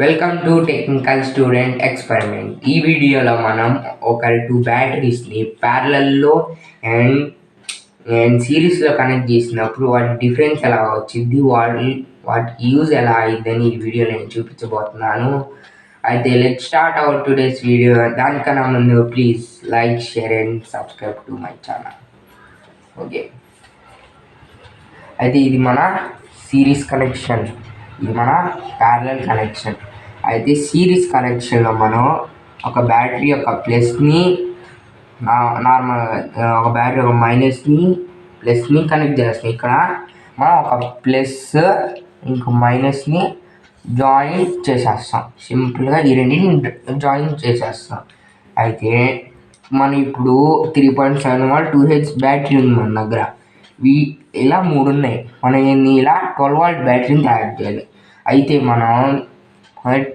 Welcome to technical student experiment. ఈ వీడియోలో మనం ఒక 2 బ్యాటరీస్ని ప్యారలల్లో అండ్ సిరీస్లో కనెక్ట్ చేసినప్పుడు వాటి డిఫరెన్స్ ఎలా వచ్చింది, వాటికి యూజ్ ఎలా అయిందని ఈ వీడియోలో నేను చూపించబోతున్నాను. అయితే let start our today's video. దానికన్నా ముందు please like, share and subscribe to my channel. Okay, అయితే ఇది మన సిరీస్ కనెక్షన్, ఇది మన ప్యారలల్ కనెక్షన్. అయితే సిరీస్ కనెక్షన్లో మనం ఒక బ్యాటరీ ఒక ప్లస్ని నార్మల్ ఒక బ్యాటరీ ఒక ప్లస్ని కనెక్ట్ చేస్తాం. ఇక్కడ మనం ఒక ప్లస్ ఇంకో మైనస్ని జాయిన్ చేసేస్తాం. సింపుల్గా ఈ రెండింటిని జాయిన్ చేసేస్తాం. అయితే మనం ఇప్పుడు 3.7V 2H బ్యాటరీ ఉంది మన దగ్గర. ఇలా 3 ఉన్నాయి. మనం ఇలా 12V బ్యాటరీని తయారు చేయాలి. అయితే మనం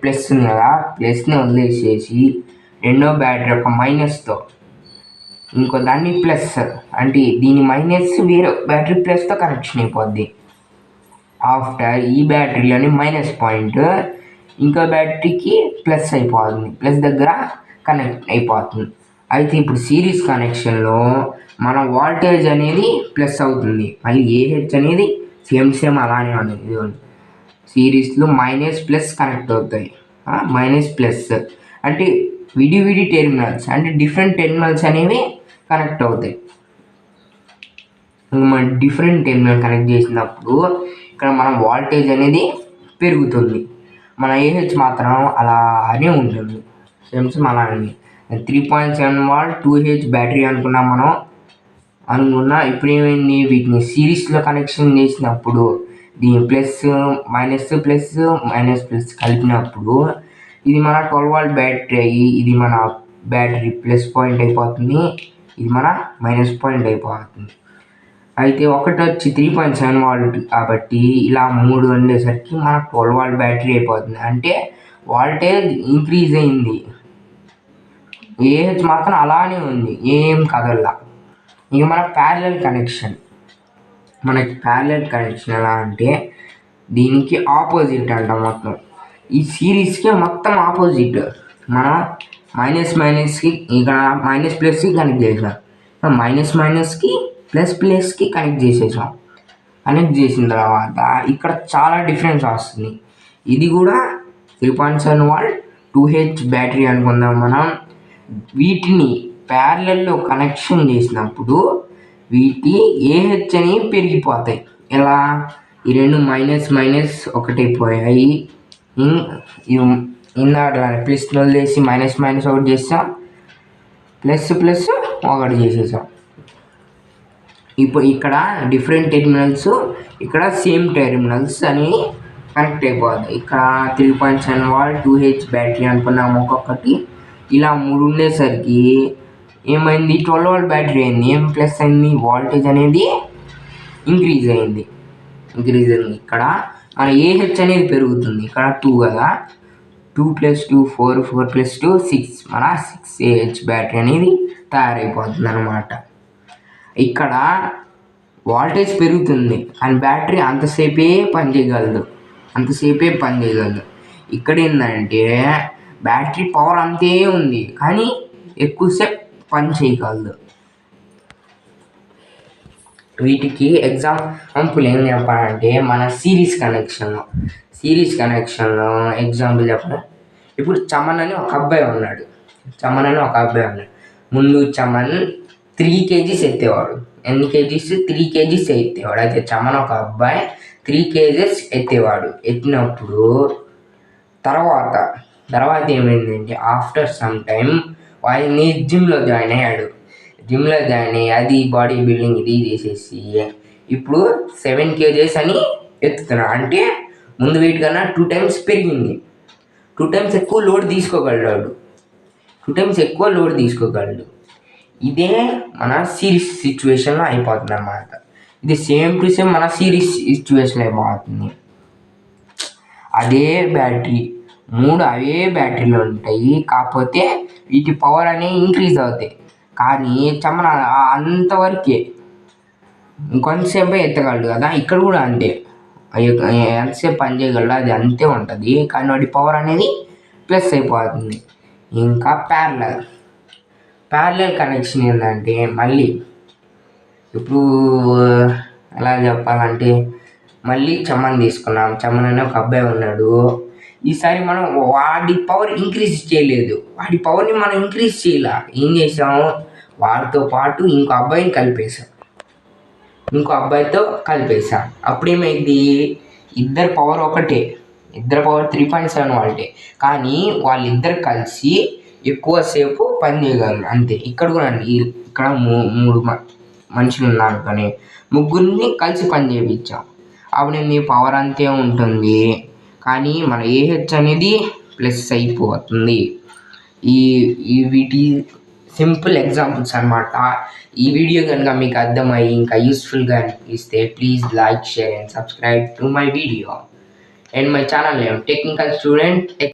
ప్లస్ ఉంది కదా, ప్లస్ని వదిలేసేసి రెండో బ్యాటరీ ఒక మైనస్తో ఇంకో దాన్ని ప్లస్ అంటే దీని మైనస్ వేరే బ్యాటరీ ప్లస్తో కనెక్షన్ అయిపోద్ది. ఆఫ్టర్ ఈ బ్యాటరీలోని మైనస్ పాయింట్ ఇంకో బ్యాటరీకి ప్లస్ అయిపోతుంది, ప్లస్ దగ్గర కనెక్ట్ అయిపోతుంది. అయితే ఇప్పుడు సిరీస్ కనెక్షన్లో మన వాల్టేజ్ అనేది ప్లస్ అవుతుంది, మళ్ళీ ఏహెచ్ అనేది సేమ్ అలానే ఉంది. సిరీస్లో మైనస్ ప్లస్ కనెక్ట్ అవుతాయి. మైనస్ ప్లస్ అంటే విడి టెర్మినల్స్, అంటే డిఫరెంట్ టెర్మినల్స్ అనేవి కనెక్ట్ అవుతాయి. మనం డిఫరెంట్ టెర్మినల్ కనెక్ట్ చేసినప్పుడు ఇక్కడ మన వాల్టేజ్ అనేది పెరుగుతుంది, మన ఏహెచ్ మాత్రం అలానే ఉంటుంది, సేమ్ అలానే. 3.7V 2H బ్యాటరీ అనుకున్నాం మనం. ఇప్పుడు ఏమైంది, వీటిని సిరీస్లో కనెక్షన్ చేసినప్పుడు దీని ప్లస్ మైనస్ కలిపినప్పుడు ఇది మన 12V బ్యాటరీ అయ్యి ఇది మన బ్యాటరీ ప్లస్ పాయింట్ అయిపోతుంది, ఇది మన మైనస్ పాయింట్ అయిపోతుంది. అయితే ఒకటి వచ్చి 3.7V కాబట్టి ఇలా 3 ఉండేసరికి మన 12V బ్యాటరీ అయిపోతుంది. అంటే వాల్టేజ్ ఇంక్రీజ్ అయింది, ఏహెచ్ మాత్రం అలానే ఉంది, ఏం కదల్లా. ఇక మన ప్యారలల్ కనెక్షన్, మనకి ప్యారలల్ కనెక్షన్ ఎలా అంటే దీనికి ఆపోజిట్ అంట. మొత్తం ఈ సిరీస్కి మొత్తం ఆపోజిట్. మనం మైనస్కి ఇక్కడ మైనస్ ప్లస్కి కనెక్ట్ చేసాం, మైనస్కి ప్లస్కి కనెక్ట్ చేసేసాం. కనెక్ట్ చేసిన తర్వాత ఇక్కడ చాలా డిఫరెన్స్ వస్తుంది. ఇది కూడా 3.7V 2H బ్యాటరీ అనుకుందాం మనం. వీటిని ప్యారలల్లో కనెక్షన్ చేసినప్పుడు వీటి ఏహెచ్ అని పెరిగిపోతాయి. ఎలా, ఈ రెండు మైనస్ ఒకటైపోయాయి. ఇందాక ప్లస్ని వదిలేసి మైనస్ ఒకటి చేస్తాం, ప్లస్ ఒకటి చేసేసాం. ఇప్పుడు ఇక్కడ డిఫరెంట్ టెర్మినల్స్, ఇక్కడ సేమ్ టెర్మినల్స్ అని కనెక్ట్ అయిపోతాయి. ఇక్కడ 3.7V 2H బ్యాటరీ అనుకున్నాము ఒక్కొక్కటి. ఇలా 3 ఉండేసరికి ఏమైంది, 12V బ్యాటరీ అయింది. ఏం ప్లస్ అయింది, వాల్టేజ్ అనేది ఇంక్రీజ్ అయింది. ఇక్కడ మన ఏహెచ్ అనేది పెరుగుతుంది. ఇక్కడ 2 కదా, 2 + 2 4, 4 + 2 6, మన 6AH బ్యాటరీ అనేది తయారైపోతుంది అనమాట. ఇక్కడ వాల్టేజ్ పెరుగుతుంది కానీ బ్యాటరీ అంతసేపే పని చేయగలదు. ఇక్కడ ఏంటంటే బ్యాటరీ పవర్ అంతే ఉంది కానీ ఎక్కువసేపు పని చేయగలదు. వీటికి ఎగ్జాంపుల్ ఏం చెప్పాలంటే మన సిరీస్ కనెక్షన్లో ఎగ్జాంపుల్ చెప్పండి. ఇప్పుడు చమన్ అని ఒక అబ్బాయి ఉన్నాడు. ముందు చమన్ 3 kgs ఎత్తేవాడు. ఎన్ని kgs? 3 kgs ఎత్తేవాడు. అయితే చమన్ ఒక అబ్బాయి 3 kgs ఎత్తేవాడు. ఎత్తినప్పుడు తర్వాత ఏమైందంటే ఆఫ్టర్ సమ్ టైం వాడిని జిమ్లో జాయిన్ అయ్యాడు. అది బాడీ బిల్డింగ్ ఇది చేసేసి ఇప్పుడు 7 kgs అని ఎత్తుతున్నాడు. అంటే ముందు వెయిట్ కన్నా 2 times పెరిగింది. 2 times ఎక్కువ లోడ్ తీసుకోగలడు. ఇదే మన సిరీస్ సిచ్యువేషన్లో అయిపోతుంది అన్నమాట. ఇది సేమ్ టు సేమ్ మన సిరీస్ సిచ్యువేషన్ అయిపోతుంది. అదే బ్యాటరీ 3 అవే బ్యాటరీలు ఉంటాయి, కాకపోతే వీటి పవర్ అనేవి ఇంక్రీజ్ అవుతాయి. కానీ చమన అంతవరకే ఇంకొంతసేపే ఎత్తగలడు కదా. ఇక్కడ కూడా అంతే, ఎంతసేపు పని చేయగలడో అది అంతే ఉంటుంది, కానీ వాడి పవర్ అనేది ప్లస్ అయిపోతుంది. ఇంకా ప్యారలల్ కనెక్షన్ ఏంటంటే మళ్ళీ ఇప్పుడు ఎలా చెప్పాలంటే, మళ్ళీ చమ్మని తీసుకున్నాం. చమ్మన్ అనే ఒక అబ్బాయి ఉన్నాడు. ఈసారి మనం వాడి పవర్ ఇంక్రీజ్ చేయలేదు, వాడి పవర్ని మనం ఇంక్రీజ్ చేయాల. ఏం చేసాము, వాడితో పాటు ఇంకో అబ్బాయిని కలిపేసాం. అప్పుడేమైంది, ఇద్దరు పవర్ ఒకటే, ఇద్దరు పవర్ 3.7 వాళ్ళే, కానీ వాళ్ళిద్దరు కలిసి ఎక్కువసేపు పని చేయగలరు అంతే. ఇక్కడ కూడా అండి, ఇక్కడ మూడు మనుషులు ఉన్నారు, కానీ ముగ్గురిని కలిసి పని చేయించాం. అప్పుడు మీ పవర్ అంతే ఉంటుంది, కానీ మన ఏహెచ్ అనేది ప్లస్ అయిపోతుంది. వీటి సింపుల్ ఎగ్జాంపుల్స్ అన్నమాట. ఈ వీడియో కనుక మీకు అర్థమయ్యి ఇంకా యూస్ఫుల్గా అనిపిస్తే please like, share and subscribe to my video and my channel name technical student.